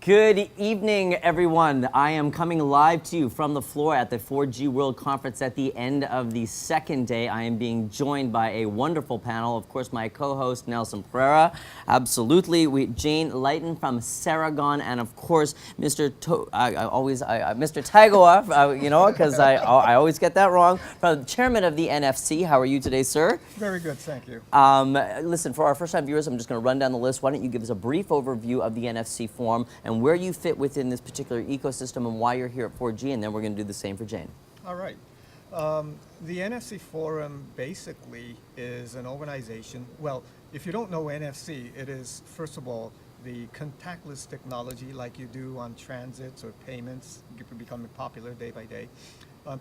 Good evening, everyone. I am coming live to you from the floor at the 4G World Conference at the end of the second day. I am being joined by a wonderful panel. Of course, my co-host, Nelson Pereira. Absolutely. Jayne, Leighton from Ceragon, and of course, Mr. Tagawa, you know, because I always get that wrong, from Chairman of the NFC. How are you today, sir? Very good, thank you. Listen, for our first-time viewers, I'm just going to run down the list. Why don't you give us a brief overview of the NFC Forum and where you fit within this particular ecosystem and why you're here at 4G, and then we're going to do the same for Jayne. All right. The NFC Forum basically is an organization. Well, if you don't know NFC, it is, first of all, the contactless technology like you do on transits or payments, becoming popular day by day.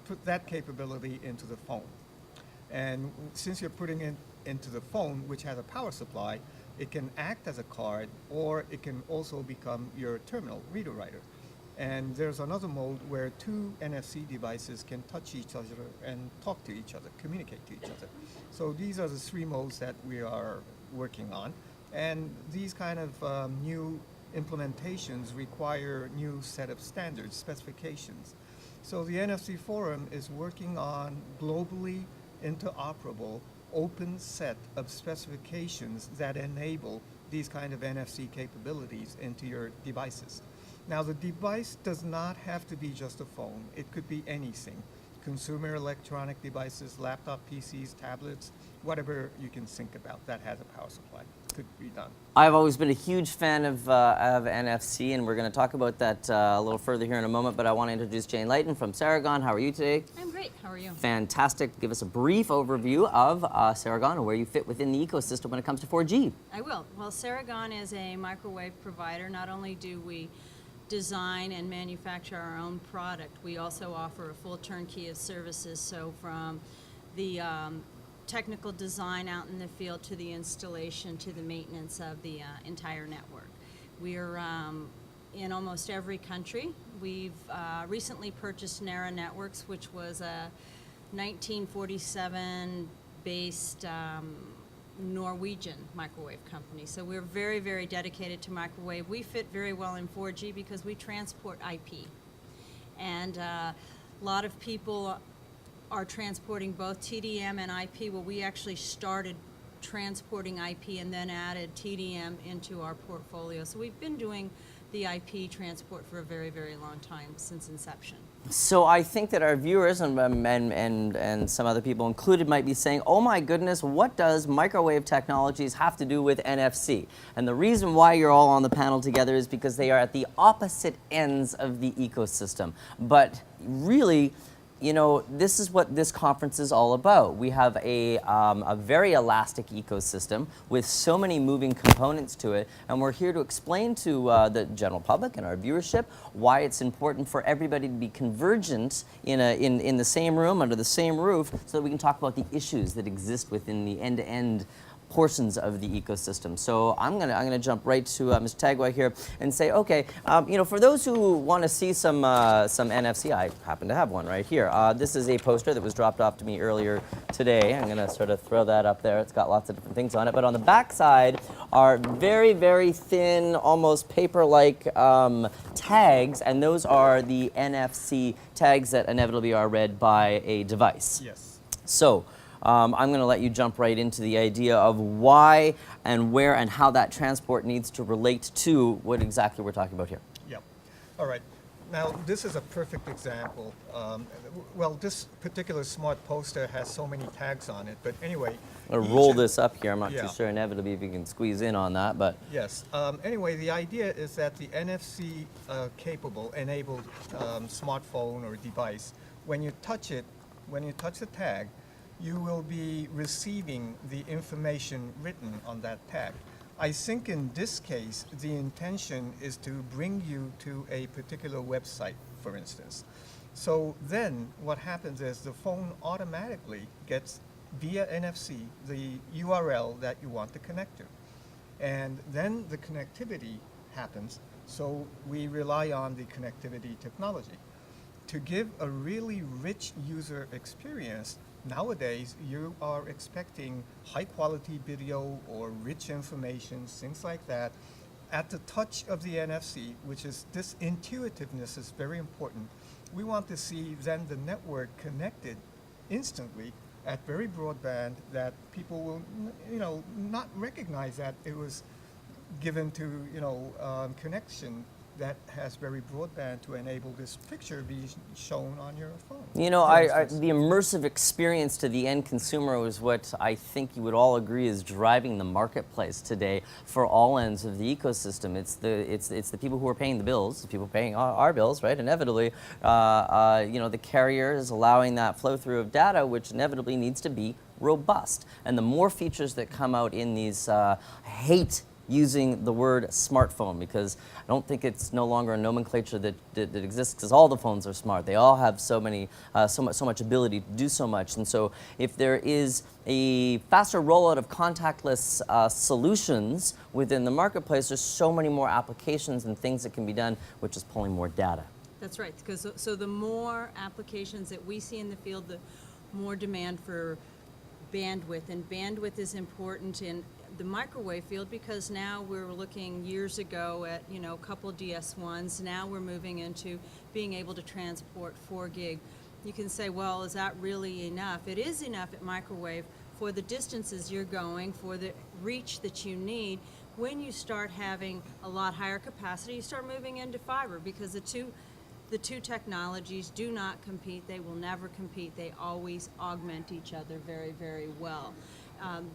Put that capability into the phone. And since you're putting it into the phone, which has a power supply, it can act as a card, or it can also become your terminal, reader-writer. And there's another mode where two NFC devices can touch each other and talk to each other, communicate to each other. So these are the three modes that we are working on. And these kind of new implementations require new set of standards, specifications. So the NFC Forum is working on globally interoperable open set of specifications that enable these kind of NFC capabilities into your devices. Now, the device does not have to be just a phone. It could be anything. Consumer electronic devices, laptop, PCs, tablets, whatever you can think about that has a power supply could be done. I've always been a huge fan of NFC, and we're going to talk about that a little further here in a moment, but I want to introduce Jayne Leighton from Ceragon. How are you today? I'm great. How are you? Fantastic. Give us a brief overview of Ceragon and where you fit within the ecosystem when it comes to 4G. I will. Well, Ceragon is a microwave provider. Not only do we design and manufacture our own product, we also offer a full turnkey of services, so from the technical design out in the field to the installation to the maintenance of the entire network. We're in almost every country. We've recently purchased Nera Networks, which was a 1947 based Norwegian microwave company. So we're very, very dedicated to microwave. We fit very well in 4G because we transport IP. And a lot of people are transporting both TDM and IP. Well, we actually started transporting IP and then added TDM into our portfolio. So we've been doing the IP transport for a very, very long time, since inception. So I think that our viewers and some other people included might be saying, oh my goodness, what does microwave technologies have to do with NFC? And the reason why you're all on the panel together is because they are at the opposite ends of the ecosystem. But really, you know, this is what this conference is all about. We have a very elastic ecosystem with so many moving components to it, and we're here to explain to the general public and our viewership why it's important for everybody to be convergent in the same room, under the same roof, so that we can talk about the issues that exist within the end-to-end portions of the ecosystem. So I'm gonna jump right to Mr. Tagawa here and say, okay, you know, for those who want to see some NFC, I happen to have one right here. This is a poster that was dropped off to me earlier today. I'm gonna sort of throw that up there. It's got lots of different things on it, but on the back side are very, very thin, almost paper-like tags, and those are the NFC tags that inevitably are read by a device. Yes. So, I'm going to let you jump right into the idea of why and where and how that transport needs to relate to what exactly we're talking about here. Yep. All right. Now, this is a perfect example. Well, this particular smart poster has so many tags on it, but anyway. I'm going to roll this up here. I'm not Yeah. too sure inevitably if you can squeeze in on that, but. Yes. Anyway, the idea is that the NFC capable, enabled smartphone or device, when you touch the tag, you will be receiving the information written on that tag. I think in this case, the intention is to bring you to a particular website, for instance. So then what happens is the phone automatically gets, via NFC, the URL that you want to connect to. And then the connectivity happens, so we rely on the connectivity technology. To give a really rich user experience, nowadays you are expecting high quality video or rich information, things like that, at the touch of the NFC, which is this intuitiveness is very important. We want to see then the network connected instantly at very broadband that people will, not recognize that it was given to, connection that has very broadband to enable this picture be shown on your phone. The immersive experience to the end consumer is what I think you would all agree is driving the marketplace today for all ends of the ecosystem. It's the people who are paying the bills, the people paying our bills, right? Inevitably, the carrier is allowing that flow through of data, which inevitably needs to be robust. And the more features that come out in these, I hate using the word smartphone because I don't think it's no longer a nomenclature that exists because all the phones are smart. They all have so much ability to do so much. And so if there is a faster rollout of contactless solutions within the marketplace, there's so many more applications and things that can be done, which is pulling more data. That's right, because so the more applications that we see in the field, the more demand for bandwidth, and bandwidth is important in the microwave field because now we're looking years ago at a couple DS1s. Now we're moving into being able to transport 4 gig. You can say, well, is that really enough? It is enough at microwave for the distances you're going, for the reach that you need. When you start having a lot higher capacity, you start moving into fiber because the two technologies do not compete. They will never compete. They always augment each other very, very well.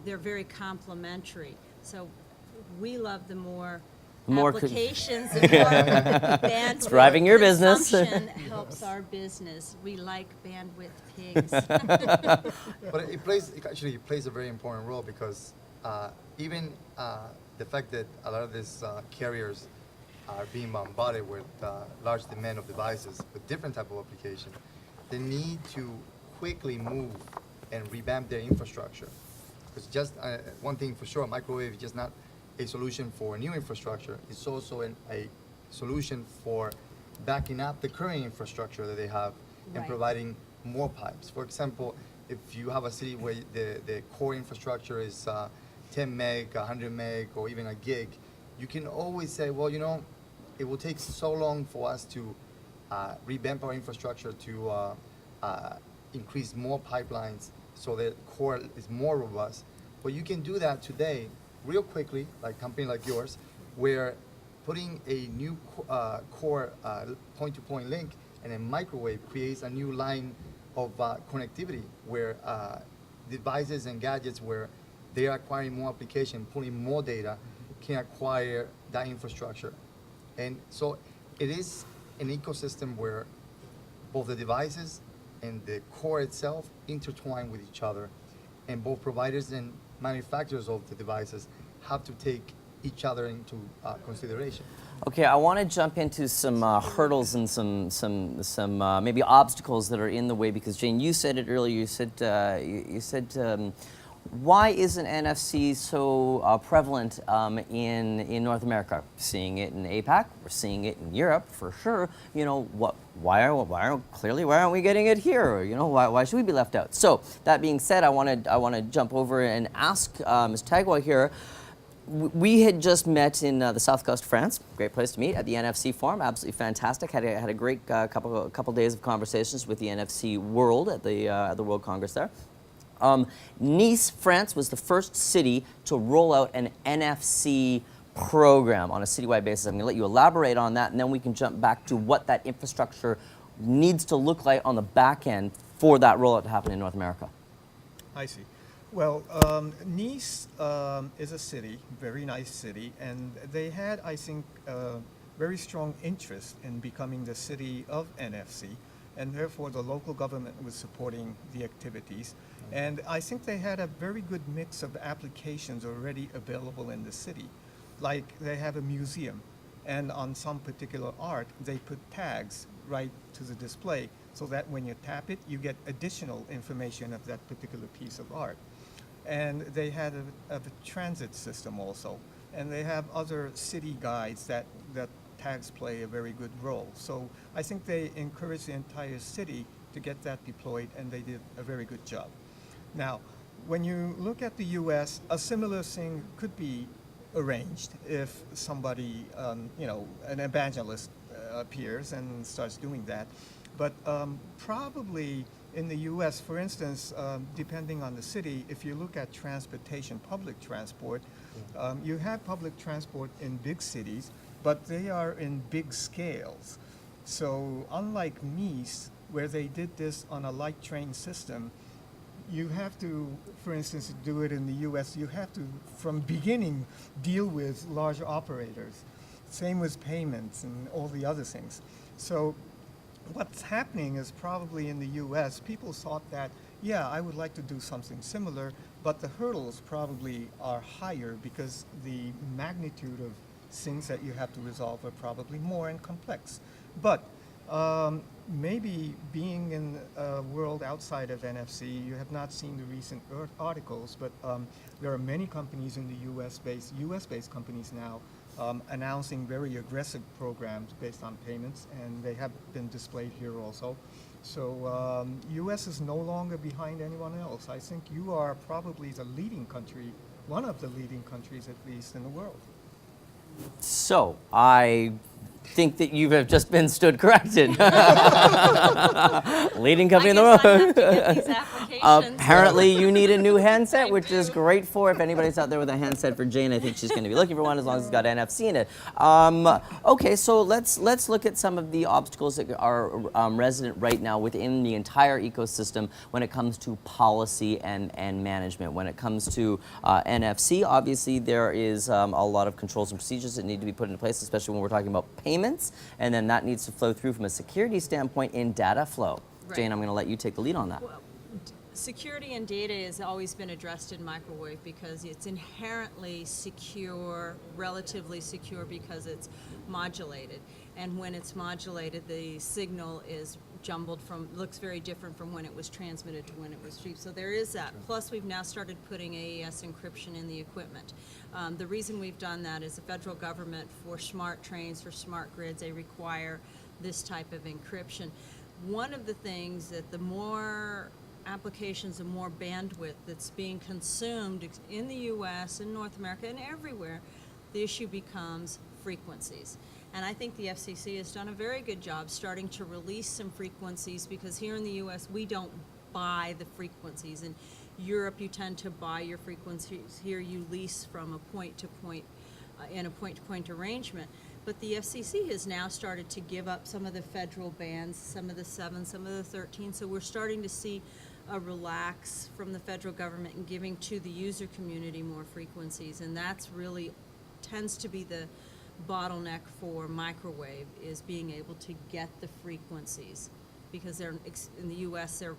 They're very complementary. So we love the more applications and more bandwidth. Driving your business. Consumption helps our business. We like bandwidth pigs. But it plays a very important role because even the fact that a lot of these carriers are being bombarded with large demand of devices with different type of application, they need to quickly move and revamp their infrastructure. Because just one thing for sure, microwave is just not a solution for new infrastructure. It's also a solution for backing up the current infrastructure that they have and providing more pipes. For example, if you have a city where the core infrastructure is 10 meg, 100 meg, or even a gig, you can always say, well, it will take so long for us to revamp our infrastructure to increase more pipelines so that core is more robust. But you can do that today real quickly, like a company like yours, where putting a new core point-to-point link and a microwave creates a new line of connectivity where devices and gadgets where they are acquiring more application, pulling more data, can acquire that infrastructure. And so it is an ecosystem where both the devices and the core itself intertwine with each other, and both providers and manufacturers of the devices have to take each other into consideration. Okay, I want to jump into some hurdles and some maybe obstacles that are in the way because Jayne, you said it earlier. You said why isn't NFC so prevalent in North America? We're seeing it in APAC. We're seeing it in Europe for sure. Why aren't we getting it here? Why should we be left out? So that being said, I want to jump over and ask Ms. Tagawa here. We had just met in the south coast of France. Great place to meet at the NFC Forum. Absolutely fantastic. Had a great couple days of conversations with the NFC World at the World Congress there. Nice, France was the first city to roll out an NFC program on a citywide basis. I'm going to let you elaborate on that, and then we can jump back to what that infrastructure needs to look like on the back end for that rollout to happen in North America. I see. Well, Nice is a city, very nice city, and they had, I think, very strong interest in becoming the city of NFC, and therefore the local government was supporting the activities. And I think they had a very good mix of applications already available in the city. Like they have a museum, and on some particular art, they put tags right to the display so that when you tap it, you get additional information of that particular piece of art. And they had a transit system also. And they have other city guides that tags play a very good role. So I think they encouraged the entire city to get that deployed, and they did a very good job. Now, when you look at the US, a similar thing could be arranged if somebody, an evangelist appears and starts doing that. But probably in the U.S., for instance, depending on the city, if you look at transportation, public transport, you have public transport in big cities, but they are in big scales. So unlike Nice, where they did this on a light train system, you have to, for instance, do it in the U.S., you have to, from beginning, deal with large operators. Same with payments and all the other things. So what's happening is probably in the U.S., people thought that, yeah, I would like to do something similar, but the hurdles probably are higher because the magnitude of things that you have to resolve are probably more and complex. But maybe being in a world outside of NFC, you have not seen the recent articles, but there are many companies in the US-based companies now announcing very aggressive programs based on payments, and they have been displayed here also. So US is no longer behind anyone else. I think you are probably the leading country, one of the leading countries at least in the world. So I think that you have just been stood corrected. Leading company in the I guess I world. have to get these applications. Apparently you need a new handset, which is great for, if anybody's out there with a handset for Jayne, I think she's going to be looking for one as long as it's got NFC in it. Okay, so let's look at some of the obstacles that are resident right now within the entire ecosystem when it comes to policy and management. When it comes to NFC, obviously there is a lot of controls and procedures that need to be put into place, especially when we're talking about payments, and then that needs to flow through from a security standpoint in data flow. Right. Jayne, I'm going to let you take the lead on that. Well, security and data has always been addressed in microwave because it's inherently secure, relatively secure because it's modulated. And when it's modulated, the signal is jumbled looks very different from when it was transmitted to when it was received. So there is that. Plus, we've now started putting AES encryption in the equipment. The reason we've done that is the federal government, for smart trains, for smart grids, they require this type of encryption. One of the things that the more applications and more bandwidth that's being consumed in the US, in North America, and everywhere, the issue becomes frequencies. And I think the FCC has done a very good job starting to release some frequencies, because here in the US we don't buy the frequencies. In Europe you tend to buy your frequencies. Here you lease from a point-to-point, in a point-to-point arrangement. But the FCC has now started to give up some of the federal bands, some of the 7, some of the 13. So we're starting to see a relax from the federal government and giving to the user community more frequencies. And that's really tends to be the bottleneck for microwave, is being able to get the frequencies, because they're in the US they're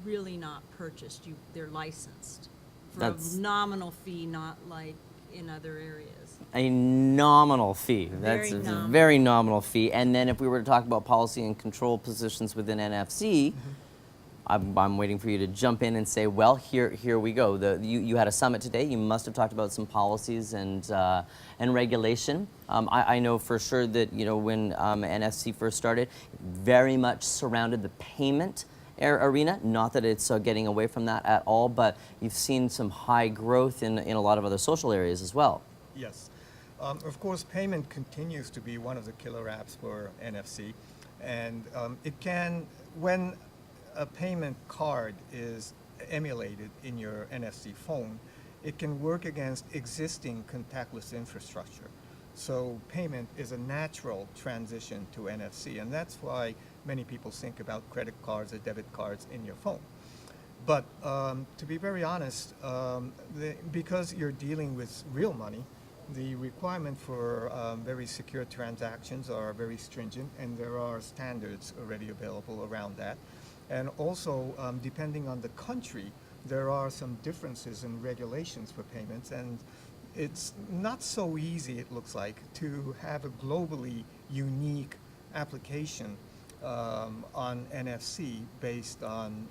really not purchased. They're licensed for a nominal fee, not like in other areas. A nominal fee. Very That's a nominal. very nominal fee. And then if we were to talk about policy and control positions within NFC, I'm waiting for you to jump in and say, well, here we go. You had a summit today. You must have talked about some policies and regulation. I know for sure that when NFC first started, very much surrounded the payment arena. Not that it's getting away from that at all, but you've seen some high growth in a lot of other social areas as well. Yes. Of course, payment continues to be one of the killer apps for NFC. And it can, when a payment card is emulated in your NFC phone, it can work against existing contactless infrastructure. So payment is a natural transition to NFC, and that's why many people think about credit cards or debit cards in your phone. But to be very honest, because you're dealing with real money, the requirement for very secure transactions are very stringent, and there are standards already available around that. And also, depending on the country, there are some differences in regulations for payments, and it's not so easy, it looks like, to have a globally unique application on NFC based on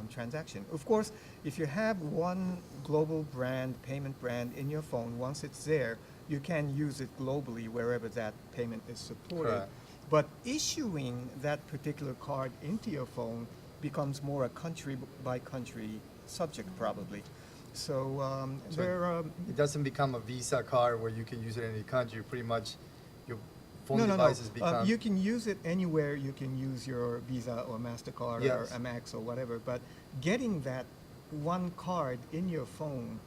transaction. Of course, if you have one global brand, payment brand in your phone, once it's there, you can use it globally wherever that payment is supported. Correct. But issuing that particular card into your phone becomes more a country by country subject probably. So So there. It doesn't become a Visa card where you can use it in any country. Pretty much, your phone No, no, no. devices become. You can use it anywhere. You can use your Visa or MasterCard or Yes. Amex or whatever. But getting that one card in your phone,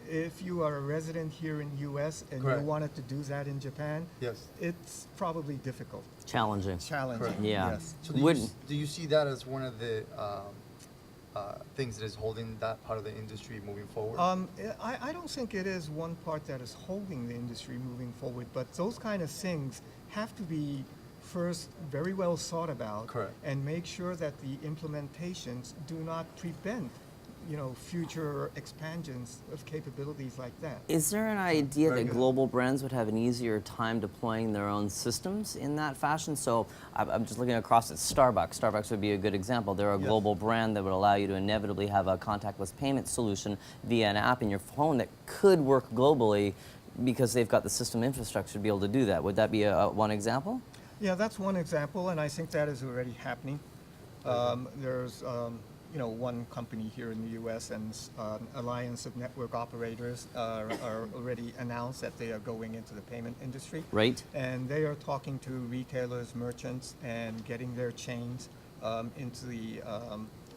if you are a resident here in U.S. and Correct. you wanted to do that in Japan, Yes. it's probably difficult, Challenging. challenging. Correct. Yeah. Yes. So Wouldn't- do you see that as one of the things that is holding that part of the industry moving forward? I don't think it is one part that is holding the industry moving forward, but those kind of things have to be first very well thought about. Correct. And make sure that the implementations do not prevent, future expansions of capabilities like that. Is there an idea Very that good. global brands would have an easier time deploying their own systems in that fashion? So I'm just looking across at Starbucks. Starbucks would be a good example. They're a Yes. global brand that would allow you to inevitably have a contactless payment solution via an app in your phone that could work globally because they've got the system infrastructure to be able to do that. Would that be one example? Yeah, that's one example, and I think that is already happening. There's one company here in the U.S. and Alliance of Network Operators are already announced that they are going into the payment industry. Right. And they are talking to retailers, merchants, and getting their chains into the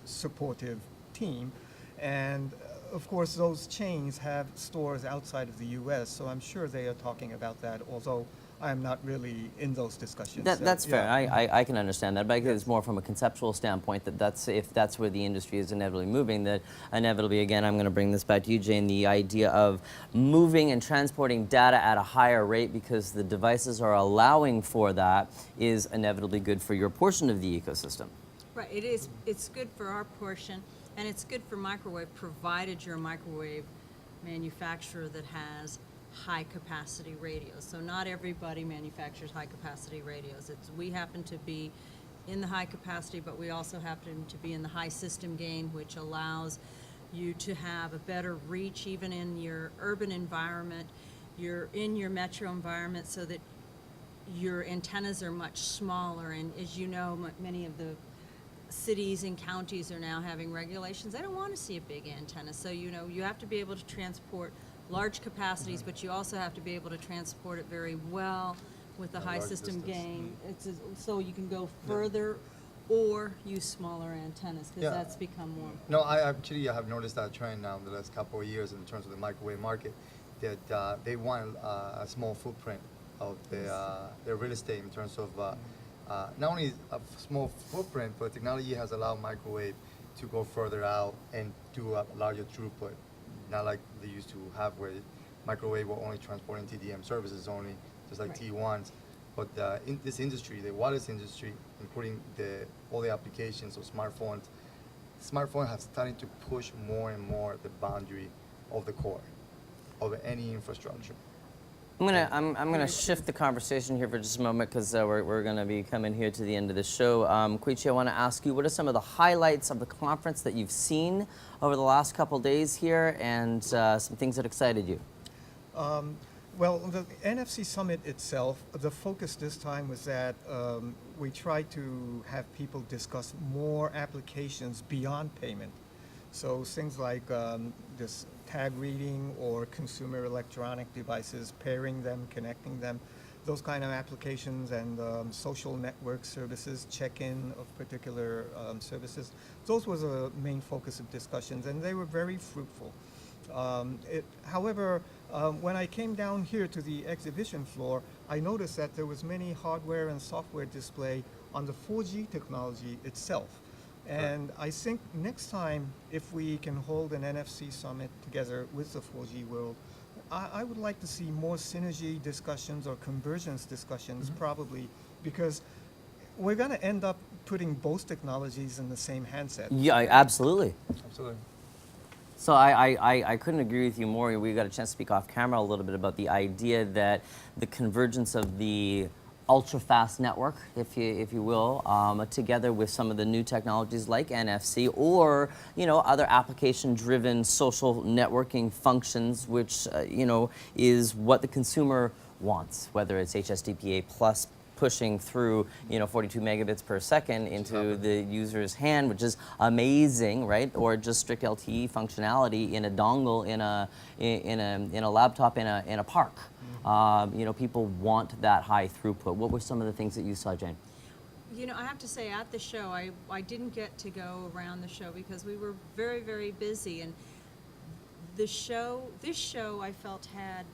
supportive team. And of course, those chains have stores outside of the U.S., so I'm sure they are talking about that, although I'm not really in those discussions. That's fair. Yeah. I can understand that, but I think it's more from a conceptual standpoint if that's where the industry is inevitably moving, that inevitably, again, I'm going to bring this back to you, Jayne, the idea of moving and transporting data at a higher rate because the devices are allowing for that is inevitably good for your portion of the ecosystem. Right, it is, it's good for our portion, and it's good for microwave, provided you're a microwave manufacturer that has high-capacity radios. So not everybody manufactures high-capacity radios. We happen to be in the high capacity, but we also happen to be in the high system gain, which allows you to have a better reach even in your urban environment. You're in your metro environment so that your antennas are much smaller, and as you know, many of the cities and counties are now having regulations. They don't want to see a big antenna, so you have to be able to transport large capacities, but you also have to be able to transport it very well with a high large system distance. gain. So you can go further or use smaller antennas, because Yeah. that's become more. No, I have noticed that trend now in the last couple of years in terms of the microwave market, that they want a small footprint of their real estate in terms of not only a small footprint, but technology has allowed microwave to go further out and do a larger throughput. Not like they used to have where microwave were only transporting TDM services only, just like Right. T1s. But in this industry, the wireless industry, including all the applications of smartphones have started to push more and more the boundary of the core of any infrastructure. I'm gonna shift the conversation here for just a moment because we're gonna be coming here to the end of the show. Koichi, I want to ask you, what are some of the highlights of the conference that you've seen over the last couple days here, and some things that excited you? Well, the NFC Summit itself, the focus this time was that we tried to have people discuss more applications beyond payment. So things like this tag reading or consumer electronic devices, pairing them, connecting them, those kind of applications, and social network services, check-in of particular services. Those was a main focus of discussions, and they were very fruitful. However, when I came down here to the exhibition floor, I noticed that there was many hardware and software display on the 4G technology itself. And I think next time, if we can hold an NFC summit together with the 4G world, I would like to see more synergy discussions or convergence discussions, probably, because we're going to end up putting both technologies in the same handset. Yeah, absolutely. Absolutely. So I couldn't agree with you more. We got a chance to speak off camera a little bit about the idea that the convergence of the ultra-fast network, if you will, together with some of the new technologies like NFC or other application-driven social networking functions, which is what the consumer wants, whether it's HSDPA plus pushing through, 42 megabits per second into the user's hand, which is amazing, right? Or just strict LTE functionality in a dongle in a laptop in a park. People want that high throughput. What were some of the things that you saw, Jayne? I have to say, at the show, I didn't get to go around the show because we were very, very busy. And this show I felt had,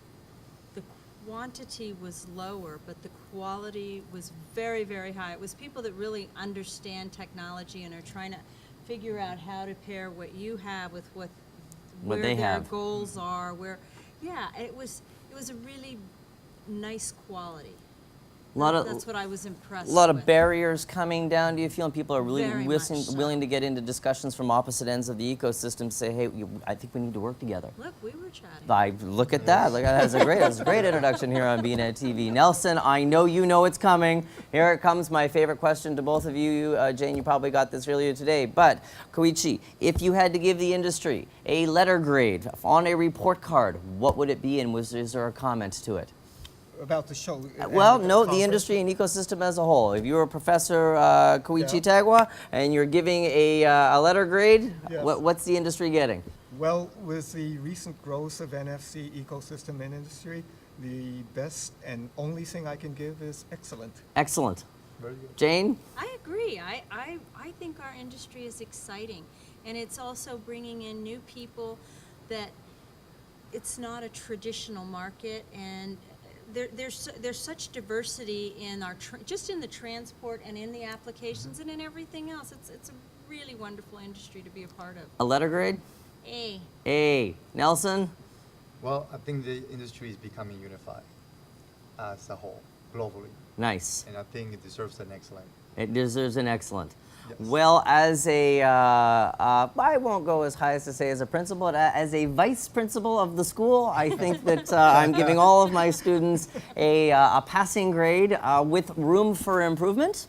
the quantity was lower, but the quality was very, very high. It was people that really understand technology and are trying to figure out how to pair what you have with where they their have. goals are. It was a really nice quality. That's what I was impressed with. A lot of barriers coming down. Do you feel, and people are really Very much so. willing to get into discussions from opposite ends of the ecosystem, say, hey, I think we need to work together. Look, we were chatting. Look at that. Look, that's a great introduction here on bnetTV. Nelson, I know you know it's coming. Here it comes, my favorite question to both of you. Jayne, you probably got this earlier today. But, Koichi, if you had to give the industry a letter grade on a report card, what would it be, and is there a comment to it? About the show. Well, and no, the conference? industry and ecosystem as a whole. If you were Professor Koichi Yeah. Tagawa and you're giving a letter grade, Yes. what's the industry getting? Well, with the recent growth of NFC ecosystem in industry, the best and only thing I can give is excellent. Excellent. Very good. Jayne? I agree. I think our industry is exciting, and it's also bringing in new people that it's not a traditional market, and there's such diversity in our just in the transport and in the applications and in everything else. It's a really wonderful industry to be a part of. A letter grade? A. A. Nelson? Well, I think the industry is becoming unified as a whole, globally. Nice. And I think it deserves an excellent. It deserves an excellent. Yes. Well, as I won't go as high as to say as a principal, but as a vice principal of the school, I think that I'm giving all of my students a passing grade with room for improvement.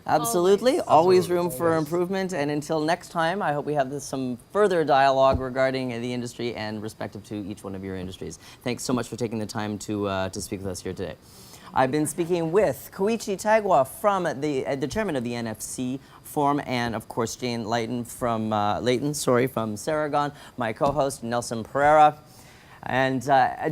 Absolutely, always room for improvement. And until next time, I hope we have some further dialogue regarding the industry and respective to each one of your industries. Thanks so much for taking the time to speak with us here today. I've been speaking with Koichi Tagawa, from the chairman of the NFC Forum, and of course Jayne Leighton from Ceragon, my co-host Nelson Pereira. And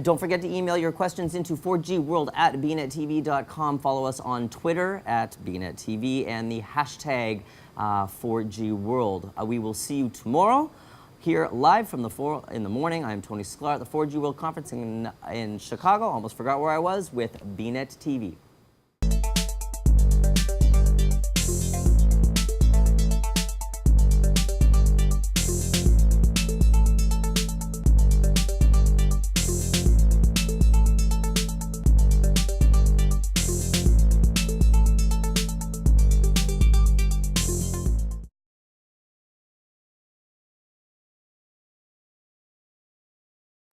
don't forget to email your questions into 4gworld@bnettv.com. Follow us on Twitter @bnettv and the hashtag 4gworld. We will see you tomorrow here live from in the morning. I'm Tony Sklar at the 4G World Conference in Chicago. Almost forgot where I was, with bnetTV.